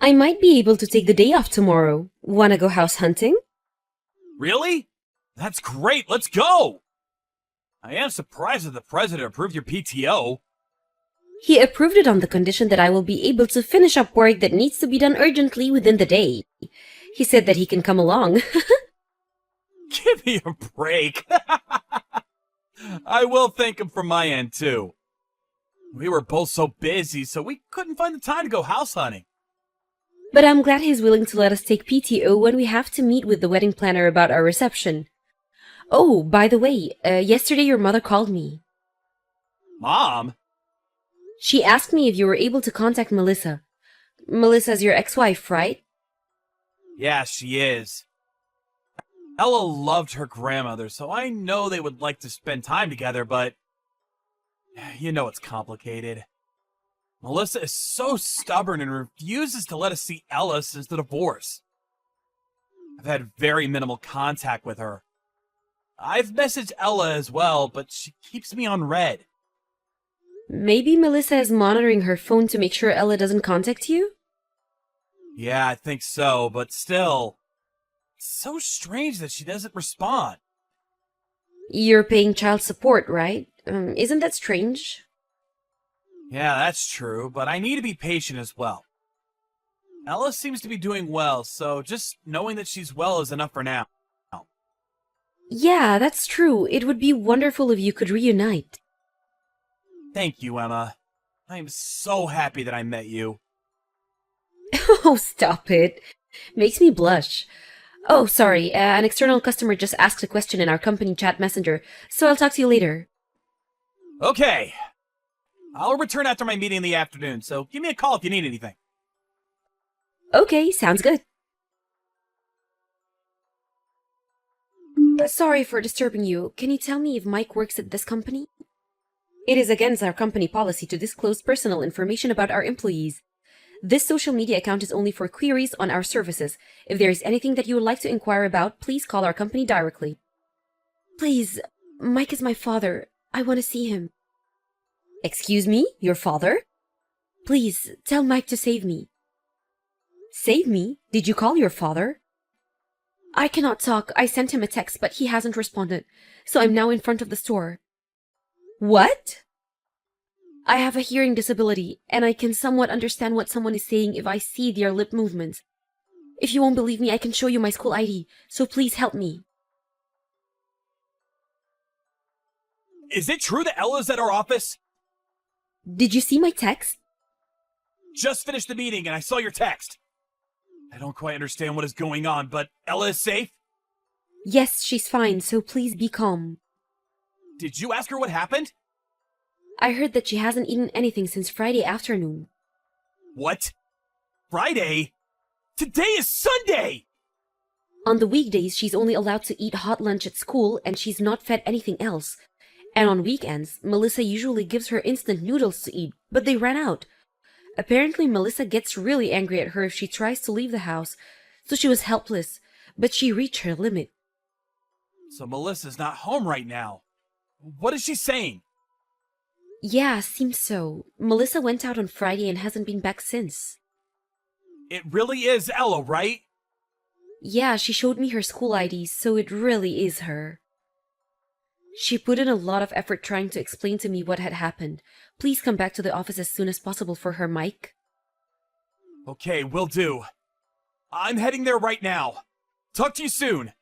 I might be able to take the day off tomorrow. Wanna go house hunting? Really? That's great, let's go! I am surprised that the president approved your PTO. He approved it on the condition that I will be able to finish up work that needs to be done urgently within the day. He said that he can come along. Give me a break. I will thank him from my end, too. We were both so busy, so we couldn't find the time to go house hunting. But I'm glad he's willing to let us take PTO when we have to meet with the wedding planner about our reception. Oh, by the way, yesterday your mother called me. Mom? She asked me if you were able to contact Melissa. Melissa's your ex-wife, right? Yeah, she is. Ella loved her grandmother, so I know they would like to spend time together, but you know it's complicated. Melissa is so stubborn and refuses to let us see Ella since the divorce. I've had very minimal contact with her. I've messaged Ella as well, but she keeps me on red. Maybe Melissa is monitoring her phone to make sure Ella doesn't contact you? Yeah, I think so, but still, it's so strange that she doesn't respond. You're paying child support, right? Isn't that strange? Yeah, that's true, but I need to be patient as well. Ella seems to be doing well, so just knowing that she's well is enough for now. Yeah, that's true. It would be wonderful if you could reunite. Thank you, Emma. I am so happy that I met you. Oh, stop it. Makes me blush. Oh, sorry, an external customer just asked a question in our company chat messenger, so I'll talk to you later. Okay. I'll return after my meeting in the afternoon, so give me a call if you need anything. Okay, sounds good. Sorry for disturbing you. Can you tell me if Mike works at this company? It is against our company policy to disclose personal information about our employees. This social media account is only for queries on our services. If there is anything that you would like to inquire about, please call our company directly. Please, Mike is my father. I want to see him. Excuse me? Your father? Please, tell Mike to save me. Save me? Did you call your father? I cannot talk. I sent him a text, but he hasn't responded. So I'm now in front of the store. What? I have a hearing disability, and I can somewhat understand what someone is saying if I see their lip movements. If you won't believe me, I can show you my school ID, so please help me. Is it true that Ella's at our office? Did you see my text? Just finished the meeting and I saw your text. I don't quite understand what is going on, but Ella is safe? Yes, she's fine, so please be calm. Did you ask her what happened? I heard that she hasn't eaten anything since Friday afternoon. What? Friday? Today is Sunday! On the weekdays, she's only allowed to eat hot lunch at school, and she's not fed anything else. And on weekends, Melissa usually gives her instant noodles to eat, but they ran out. Apparently, Melissa gets really angry at her if she tries to leave the house, so she was helpless, but she reached her limit. So Melissa's not home right now. What is she saying? Yeah, seems so. Melissa went out on Friday and hasn't been back since. It really is Ella, right? Yeah, she showed me her school ID, so it really is her. She put in a lot of effort trying to explain to me what had happened. Please come back to the office as soon as possible for her, Mike. Okay, will do. I'm heading there right now. Talk to you soon.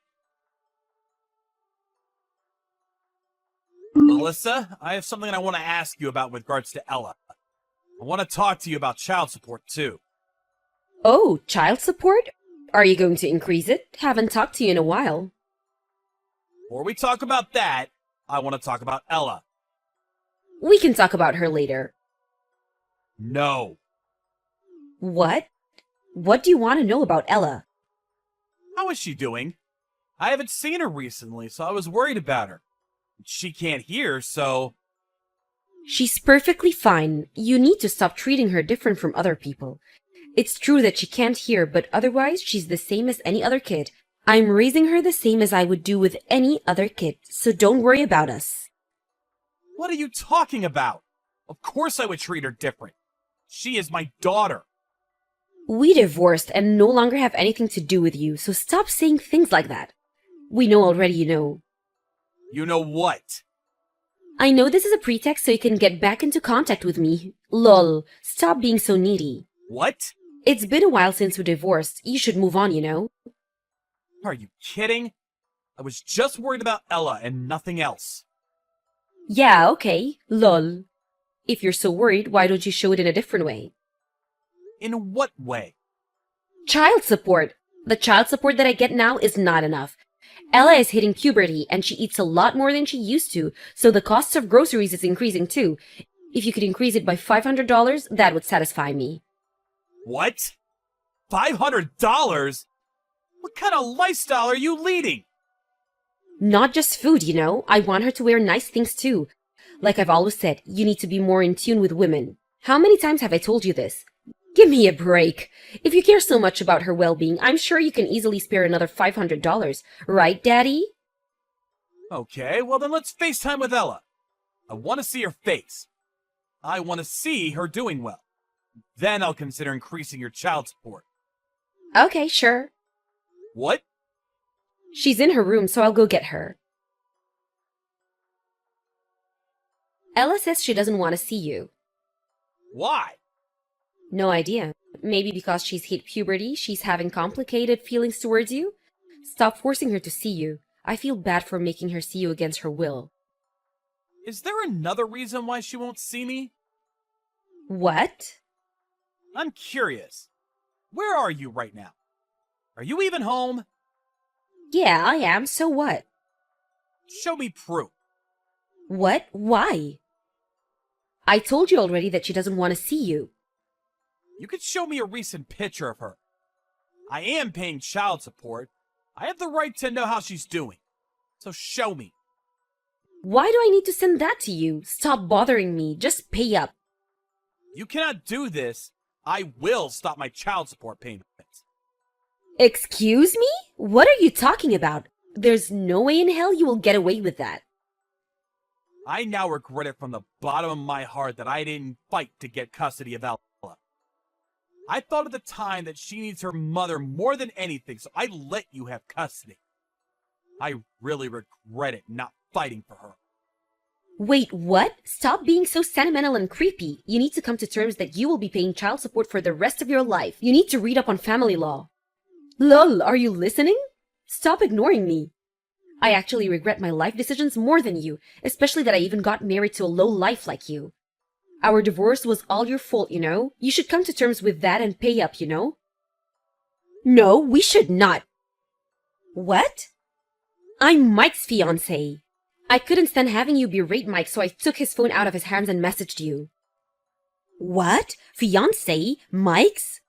Melissa, I have something I want to ask you about with regards to Ella. I want to talk to you about child support, too. Oh, child support? Are you going to increase it? Haven't talked to you in a while. Before we talk about that, I want to talk about Ella. We can talk about her later. No. What? What do you want to know about Ella? How is she doing? I haven't seen her recently, so I was worried about her. She can't hear, so... She's perfectly fine. You need to stop treating her different from other people. It's true that she can't hear, but otherwise she's the same as any other kid. I'm raising her the same as I would do with any other kid, so don't worry about us. What are you talking about? Of course I would treat her different. She is my daughter. We divorced and no longer have anything to do with you, so stop saying things like that. We know already you know. You know what? I know this is a pretext so you can get back into contact with me. Lol, stop being so needy. What? It's been a while since we divorced. You should move on, you know? Are you kidding? I was just worried about Ella and nothing else. Yeah, okay. Lol. If you're so worried, why don't you show it in a different way? In what way? Child support. The child support that I get now is not enough. Ella is hitting puberty and she eats a lot more than she used to, so the cost of groceries is increasing too. If you could increase it by $500, that would satisfy me. What? $500? What kind of lifestyle are you leading? Not just food, you know. I want her to wear nice things too. Like I've always said, you need to be more in tune with women. How many times have I told you this? Give me a break. If you care so much about her well-being, I'm sure you can easily spare another $500. Right, Daddy? Okay, well then let's FaceTime with Ella. I want to see her face. I want to see her doing well. Then I'll consider increasing your child support. Okay, sure. What? She's in her room, so I'll go get her. Ella says she doesn't want to see you. Why? No idea. Maybe because she's hit puberty, she's having complicated feelings towards you? Stop forcing her to see you. I feel bad for making her see you against her will. Is there another reason why she won't see me? What? I'm curious. Where are you right now? Are you even home? Yeah, I am. So what? Show me proof. What? Why? I told you already that she doesn't want to see you. You could show me a recent picture of her. I am paying child support. I have the right to know how she's doing. So show me. Why do I need to send that to you? Stop bothering me. Just pay up. You cannot do this. I will stop my child support payments. Excuse me? What are you talking about? There's no way in hell you will get away with that. I now regret it from the bottom of my heart that I didn't fight to get custody of Ella. I thought at the time that she needs her mother more than anything, so I let you have custody. I really regret it not fighting for her. Wait, what? Stop being so sentimental and creepy. You need to come to terms that you will be paying child support for the rest of your life. You need to read up on family law. Lol, are you listening? Stop ignoring me. I actually regret my life decisions more than you, especially that I even got married to a low life like you. Our divorce was all your fault, you know? You should come to terms with that and pay up, you know? No, we should not. What? I'm Mike's fiance. I couldn't stand having you berate Mike, so I took his phone out of his hands and messaged you. What? Fiance? Mike's?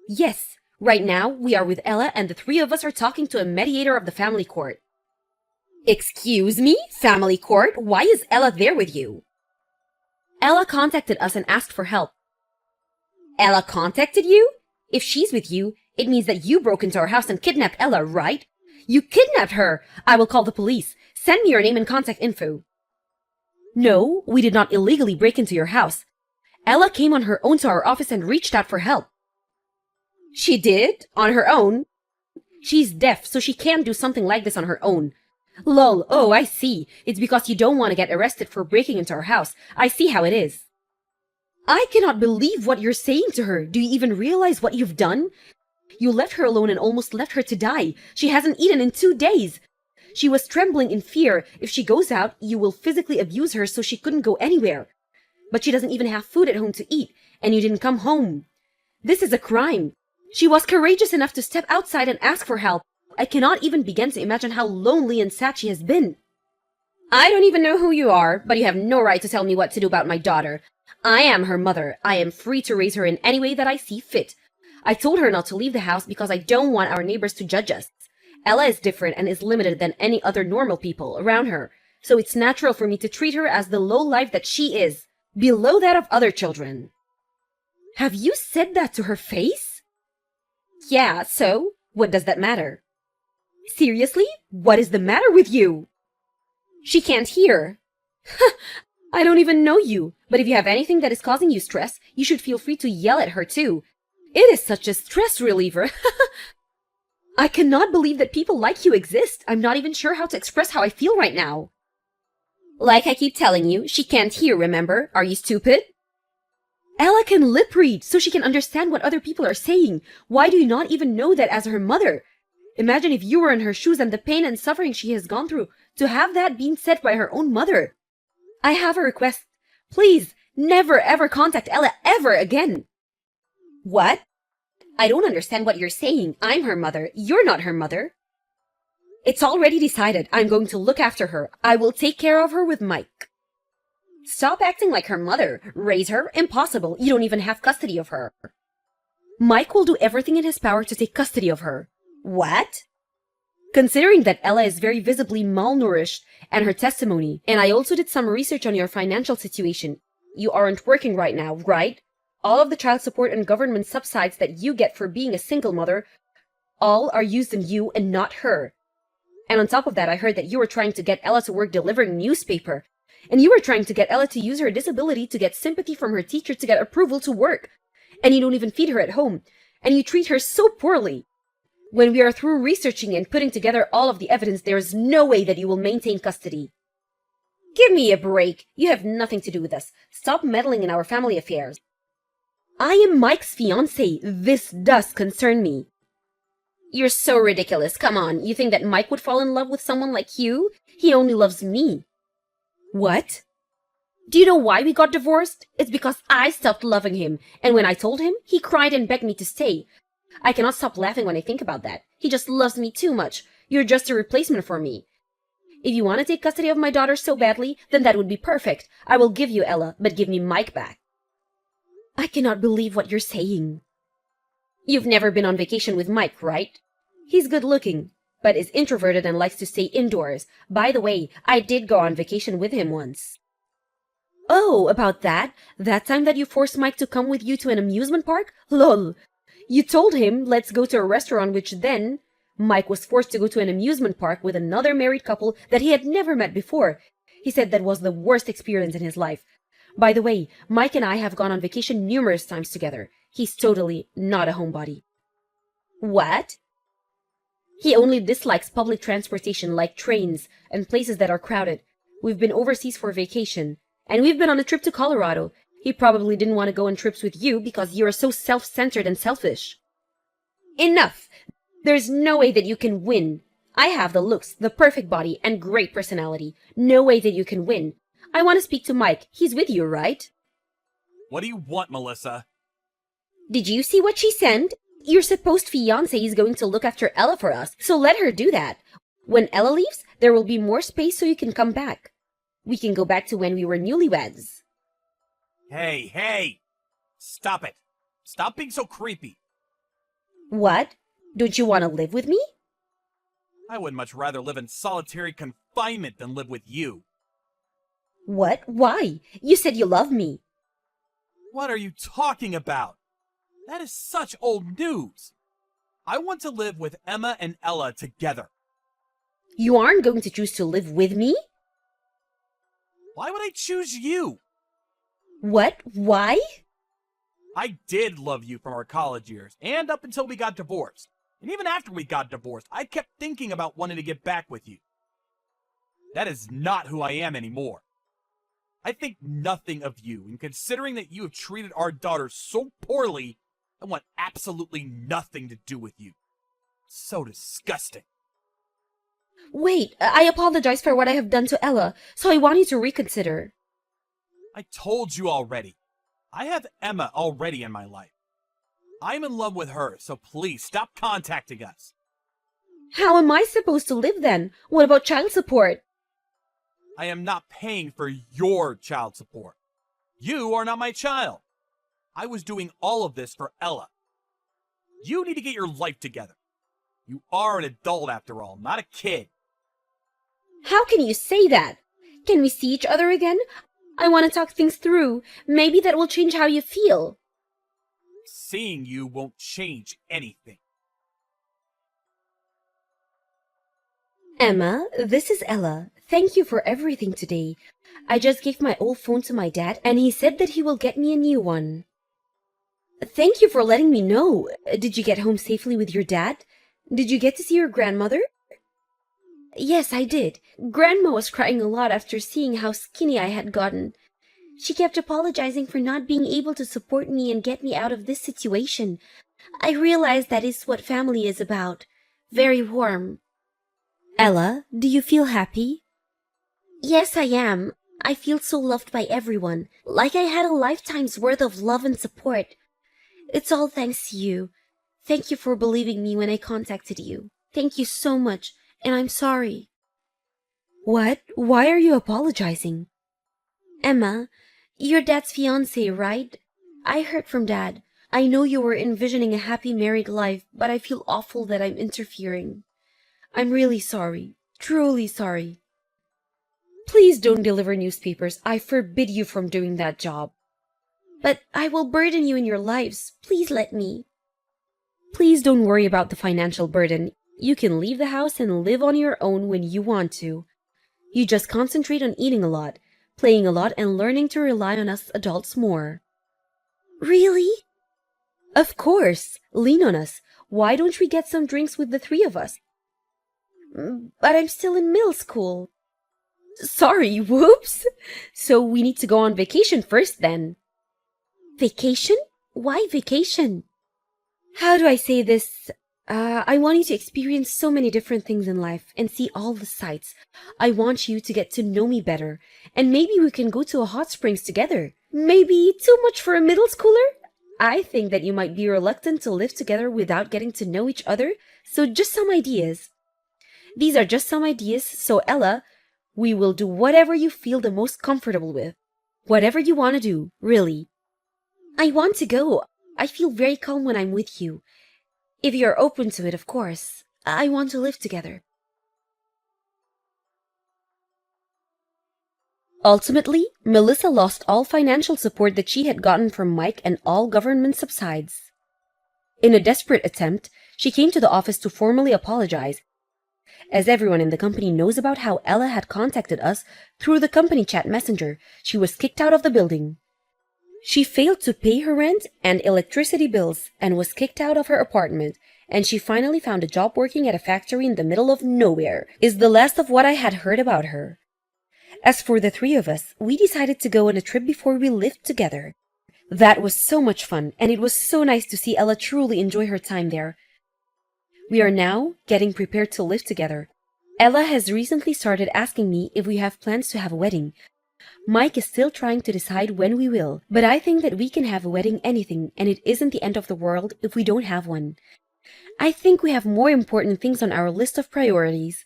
Yes. Right now, we are with Ella and the three of us are talking to a mediator of the family court. Excuse me? Family court? Why is Ella there with you? Ella contacted us and asked for help. Ella contacted you? If she's with you, it means that you broke into our house and kidnapped Ella, right? You kidnapped her! I will call the police. Send me your name and contact info. No, we did not illegally break into your house. Ella came on her own to our office and reached out for help. She did? On her own? She's deaf, so she can't do something like this on her own. Lol, oh, I see. It's because you don't want to get arrested for breaking into our house. I see how it is. I cannot believe what you're saying to her. Do you even realize what you've done? You left her alone and almost left her to die. She hasn't eaten in 2 days. She was trembling in fear. If she goes out, you will physically abuse her so she couldn't go anywhere. But she doesn't even have food at home to eat, and you didn't come home. This is a crime. She was courageous enough to step outside and ask for help. I cannot even begin to imagine how lonely and sad she has been. I don't even know who you are, but you have no right to tell me what to do about my daughter. I am her mother. I am free to raise her in any way that I see fit. I told her not to leave the house because I don't want our neighbors to judge us. Ella is different and is limited than any other normal people around her, so it's natural for me to treat her as the low life that she is, below that of other children. Have you said that to her face? Yeah, so? What does that matter? Seriously? What is the matter with you? She can't hear. I don't even know you, but if you have anything that is causing you stress, you should feel free to yell at her too. It is such a stress reliever. I cannot believe that people like you exist. I'm not even sure how to express how I feel right now. Like I keep telling you, she can't hear, remember? Are you stupid? Ella can lip read, so she can understand what other people are saying. Why do you not even know that as her mother? Imagine if you were in her shoes and the pain and suffering she has gone through to have that being said by her own mother. I have a request. Please, never ever contact Ella ever again. What? I don't understand what you're saying. I'm her mother. You're not her mother. It's already decided. I'm going to look after her. I will take care of her with Mike. Stop acting like her mother. Raise her? Impossible. You don't even have custody of her. Mike will do everything in his power to take custody of her. What? Considering that Ella is very visibly malnourished and her testimony, and I also did some research on your financial situation. You aren't working right now, right? All of the child support and government subsidies that you get for being a single mother, all are used on you and not her. And on top of that, I heard that you were trying to get Ella to work delivering newspaper. And you were trying to get Ella to use her disability to get sympathy from her teacher to get approval to work. And you don't even feed her at home. And you treat her so poorly. When we are through researching and putting together all of the evidence, there is no way that you will maintain custody. Give me a break. You have nothing to do with us. Stop meddling in our family affairs. I am Mike's fiance. This does concern me. You're so ridiculous. Come on. You think that Mike would fall in love with someone like you? He only loves me. What? Do you know why we got divorced? It's because I stopped loving him. And when I told him, he cried and begged me to stay. I cannot stop laughing when I think about that. He just loves me too much. You're just a replacement for me. If you want to take custody of my daughter so badly, then that would be perfect. I will give you Ella, but give me Mike back. I cannot believe what you're saying. You've never been on vacation with Mike, right? He's good looking, but is introverted and likes to stay indoors. By the way, I did go on vacation with him once. Oh, about that? That time that you forced Mike to come with you to an amusement park? Lol. You told him, let's go to a restaurant, which then Mike was forced to go to an amusement park with another married couple that he had never met before. He said that was the worst experience in his life. By the way, Mike and I have gone on vacation numerous times together. He's totally not a homebody. What? He only dislikes public transportation like trains and places that are crowded. We've been overseas for vacation, and we've been on a trip to Colorado. He probably didn't want to go on trips with you because you are so self-centered and selfish. Enough! There's no way that you can win. I have the looks, the perfect body, and great personality. No way that you can win. I want to speak to Mike. He's with you, right? What do you want, Melissa? Did you see what she sent? Your supposed fiancé is going to look after Ella for us, so let her do that. When Ella leaves, there will be more space so you can come back. We can go back to when we were newlyweds. Hey! Stop it. Stop being so creepy. What? Don't you want to live with me? I would much rather live in solitary confinement than live with you. What? Why? You said you love me. What are you talking about? That is such old news. I want to live with Emma and Ella together. You aren't going to choose to live with me? Why would I choose you? What? Why? I did love you from our college years, and up until we got divorced. And even after we got divorced, I kept thinking about wanting to get back with you. That is not who I am anymore. I think nothing of you, and considering that you have treated our daughter so poorly, I want absolutely nothing to do with you. So disgusting. Wait, I apologize for what I have done to Ella, so I want you to reconsider. I told you already. I have Emma already in my life. I'm in love with her, so please stop contacting us. How am I supposed to live then? What about child support? I am not paying for your child support. You are not my child. I was doing all of this for Ella. You need to get your life together. You are an adult after all, not a kid. How can you say that? Can we see each other again? I want to talk things through. Maybe that will change how you feel. Seeing you won't change anything. Emma, this is Ella. Thank you for everything today. I just gave my old phone to my dad and he said that he will get me a new one. Thank you for letting me know. Did you get home safely with your dad? Did you get to see your grandmother? Yes, I did. Grandma was crying a lot after seeing how skinny I had gotten. She kept apologizing for not being able to support me and get me out of this situation. I realized that is what family is about. Very warm. Ella, do you feel happy? Yes, I am. I feel so loved by everyone, like I had a lifetime's worth of love and support. It's all thanks to you. Thank you for believing me when I contacted you. Thank you so much, and I'm sorry. What? Why are you apologizing? Emma, you're Dad's fiance, right? I heard from Dad. I know you were envisioning a happy married life, but I feel awful that I'm interfering. I'm really sorry. Truly sorry. Please don't deliver newspapers. I forbid you from doing that job. But I will burden you in your lives. Please let me. Please don't worry about the financial burden. You can leave the house and live on your own when you want to. You just concentrate on eating a lot, playing a lot, and learning to rely on us adults more. Really? Of course. Lean on us. Why don't we get some drinks with the three of us? But I'm still in middle school. Sorry, whoops. So we need to go on vacation first then. Vacation? Why vacation? How do I say this? I want you to experience so many different things in life and see all the sights. I want you to get to know me better. And maybe we can go to a hot springs together. Maybe too much for a middle schooler? I think that you might be reluctant to live together without getting to know each other, so just some ideas. These are just some ideas, so Ella, we will do whatever you feel the most comfortable with. Whatever you want to do, really. I want to go. I feel very calm when I'm with you. If you're open to it, of course. I want to live together. Ultimately, Melissa lost all financial support that she had gotten from Mike and all government subsides. In a desperate attempt, she came to the office to formally apologize, as everyone in the company knows about how Ella had contacted us through the company chat messenger. She was kicked out of the building. She failed to pay her rent and electricity bills and was kicked out of her apartment, and she finally found a job working at a factory in the middle of nowhere, is the last of what I had heard about her. As for the three of us, we decided to go on a trip before we lived together. That was so much fun, and it was so nice to see Ella truly enjoy her time there. We are now getting prepared to live together. Ella has recently started asking me if we have plans to have a wedding. Mike is still trying to decide when we will, but I think that we can have a wedding anything, and it isn't the end of the world if we don't have one. I think we have more important things on our list of priorities.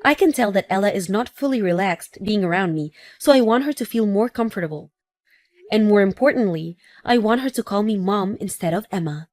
I can tell that Ella is not fully relaxed being around me, so I want her to feel more comfortable. And more importantly, I want her to call me Mom instead of Emma.